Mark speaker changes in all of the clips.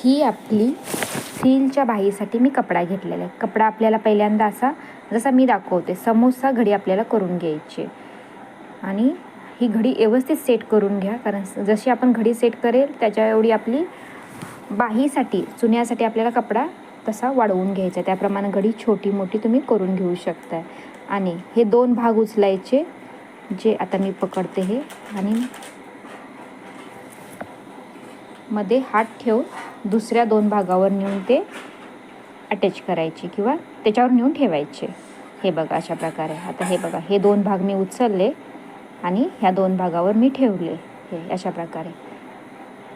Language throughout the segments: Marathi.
Speaker 1: ही आपली सीलच्या बाहीसाठी मी कपडा घेतलेला आहे. कपडा आपल्याला पहिल्यांदा असा जसा मी दाखवते समोसा घडी आपल्याला करून घ्यायची आणि ही घडी व्यवस्थित सेट करून घ्या, कारण जशी आपण घडी सेट करेल त्याच्या एवढी आपली बाहीसाठी चुन्यासाठी आपल्याला कपडा तसा वाढवून घ्यायचा. त्याप्रमाणे घडी छोटी मोठी तुम्ही करून घेऊ शकता. आणि हे 2 भाग उचलायचे जे आता मी पकडते हे, आणि मध्ये हात ठेवून दुसऱ्या 2 भागावर नेऊन ते अटॅच करायचे किंवा त्याच्यावर नेऊन ठेवायचे. हे बघा अशा प्रकारे. आता हे बघा, हे 2 भाग मी उचलले आणि ह्या 2 भागावर मी ठेवले हे अशा प्रकारे.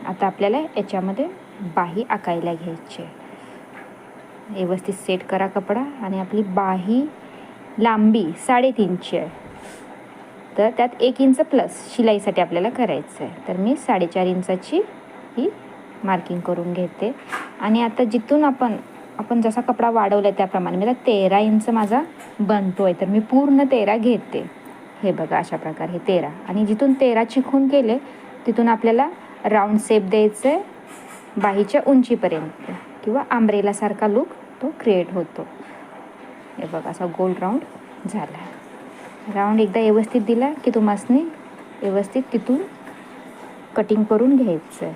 Speaker 1: आता आपल्याला याच्यामध्ये बाही आकायला घ्यायची. व्यवस्थित सेट करा कपडा. आणि आपली बाही लांबी 3.5 आहे, तर त्यात 1 इंच प्लस शिलाईसाठी आपल्याला करायचं आहे. तर मी 4.5 इंचाची ही मार्किंग करून घेते. आणि आता जिथून आपण जसा कपडा वाढवला त्याप्रमाणे मला 13 इंच माझा बनतो आहे, तर मी पूर्ण 13 घेते. हे बघा अशा प्रकारे हे 13. आणि जिथून 13 खूण केले तिथून आपल्याला राऊंड शेप द्यायचं आहे बाहीच्या उंचीपर्यंत, किंवा आंब्रेलासारखा लुक तो क्रिएट होतो. हे बघा असा गोल राऊंड झाला. राऊंड एकदा व्यवस्थित दिला की तुम्हाला व्यवस्थित तिथून कटिंग करून घ्यायचं आहे.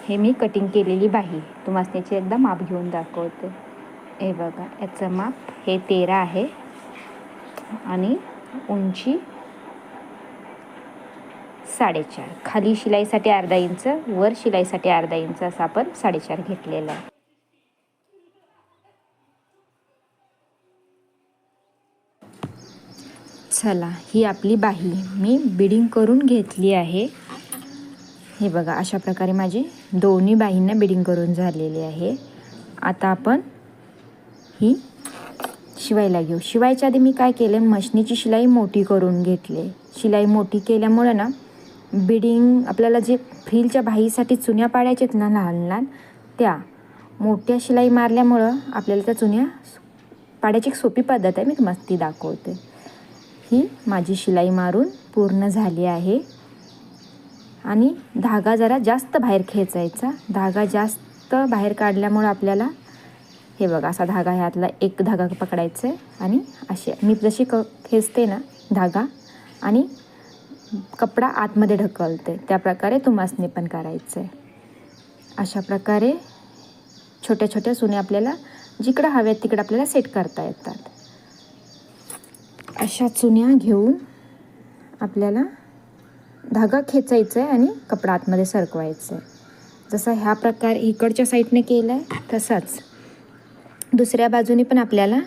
Speaker 1: हे मी कटिंग केलेली बाही तुम्हाला याची एकदा माप घेऊन दाखवते. हे बघा याचं माप हे 13 आहे आणि उंची 4.5. खाली शिलाईसाठी अर्धा इंच, वर शिलाईसाठी अर्धा इंच असं आपण 4.5 घेतलेला आहे. चला, ही आपली बाही मी बिडिंग करून घेतली आहे. हे बघा अशा प्रकारे माझी दोन्ही बाहींना बिडिंग करून झालेली आहे. आता आपण ही शिवायला घेऊ. शिवायच्या आधी मी काय केलं, मशनीची शिलाई मोठी करून घेतली. शिलाई मोठी केल्यामुळे ना बिडिंग आपल्याला जे फ्रिलच्या बाहीसाठी चुन्या पाडायच्यात ना लहान लहान, त्या मोठ्या शिलाई मारल्यामुळं आपल्याला त्या चुन्या पाडायची एक सोपी पद्धत आहे, मी तुम्हाला ती दाखवते. ही माझी शिलाई मारून पूर्ण झाली आहे. आणि धागा जरा जास्त बाहेर खेचायचा. धागा जास्त बाहेर काढल्यामुळं आपल्याला हे बघा असा धागा, ह्यातला एक धागा पकडायचा आहे आणि असे मी जशी खेचते ना धागा आणि कपडा आतमध्ये ढकलते, त्या प्रकारे तुम्हासने पण करायचं आहे. अशा प्रकारे छोट्या छोट्या चुन्या आपल्याला जिकडं हव्यात तिकडं आपल्याला सेट करता येतात. अशा चुन्या घेऊन आपल्याला धागा खेचायचा आहे आणि कपडा आतमध्ये सरकवायचा आहे. जसं ह्या प्रकारे इकडच्या साईडने केलं आहे तसाच दुसऱ्या बाजूने पण आपल्याला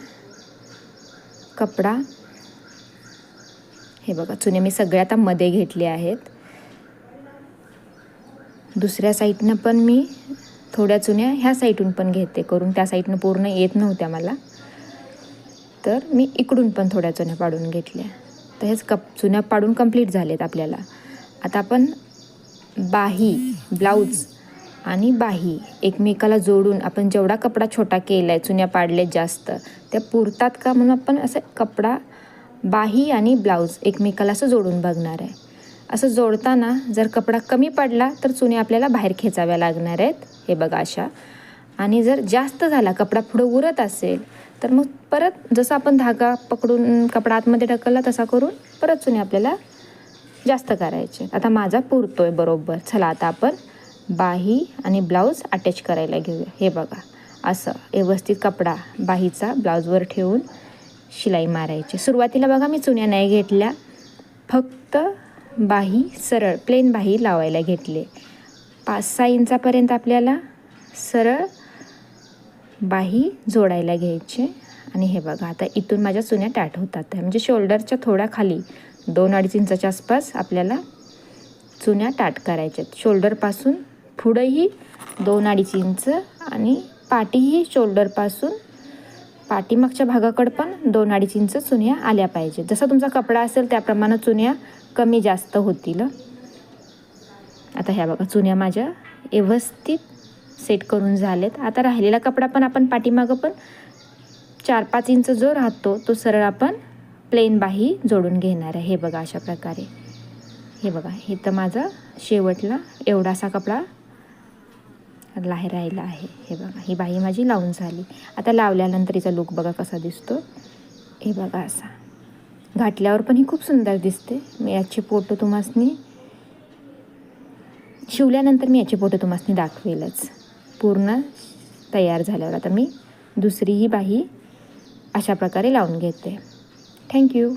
Speaker 1: कपडा, हे बघा चुन्या मी सगळ्या आता मध्ये घेतल्या आहेत. दुसऱ्या साईडनं पण मी थोड्या चुन्या ह्या साईडून पण घेते करून, त्या साईडनं पूर्ण येत नव्हत्या मला, तर मी इकडून पण थोड्या चुन्या पाडून घेतल्या. तर हेच चुन्या पाडून कंप्लीट झालेत आपल्याला. आता आपण बाही, ब्लाऊज आणि बाही एकमेकाला जोडून आपण जेवढा कपडा छोटा केला आहे, चुन्या पाडले जास्त, त्या पुरतात का म्हणून आपण असं कपडा बाही आणि ब्लाऊज एकमेकाला असं जोडून बघणार आहे. असं जोडताना जर कपडा कमी पडला तर चुन्या आपल्याला बाहेर खेचाव्या लागणार आहेत. हे बघा अशा. आणि जर जास्त झाला कपडा पुढं उरत असेल तर मग परत जसं आपण धागा पकडून कपडा आतमध्ये ढकलला तसा करून परत चुन्या आपल्याला जास्त करायचे. आता माझा पुरतोय बरोबर. चला आता आपण बाही आणि ब्लाऊज अटॅच करायला घेऊया. हे बघा असं व्यवस्थित कपडा बाहीचा ब्लाऊजवर ठेवून शिलाई मारायची. सुरुवातीला बघा मी चुन्या नाही घेतल्या, फक्त बाही सरळ प्लेन बाही लावायला घेतले. 5-6 इंचापर्यंत आपल्याला सरळ बाही जोडायला घ्यायचे. आणि हे बघा आता इथून माझ्या चुन्या टाट होतात, म्हणजे शोल्डरच्या थोड्या खाली 2-2.5 इंचाच्या आसपास आपल्याला चुन्या टाट करायच्यात. शोल्डरपासून पुढंही 2-2.5 इंच आणि पाठीही शोल्डरपासून पाठीमागच्या भागाकडं पण 2-2.5 इंच चुन्या आल्या पाहिजेत. जसा तुमचा कपडा असेल त्याप्रमाणे चुन्या कमी जास्त होतील. आता ह्या बघा चुन्या माझ्या व्यवस्थित सेट करून झालेत. आता राहिलेला कपडा पण आपण पाठीमागं पण 4-5 इंच जो राहतो तो सरळ आपण प्लेन बाही जोडून घेणार आहे. हे बघा अशा प्रकारे. हे बघा हे तर माझा शेवटला एवढासा कपडा राहिला आहे. हे बघा, ही बाही माझी लावून झाली. आता लावल्यानंतर हिचा लुक बघा कसा दिसतो. हे बघा, असा घातल्यावर पण ही खूप सुंदर दिसते. मी याचे फोटो तुम्हासनी शिवल्यानंतर मी याचे फोटो तुम्हासनी दाखवेलच पूर्ण तयार झाल्यावर. आता मी दुसरी ही बाही अशा प्रकारे लावून घेते. थँक्यू.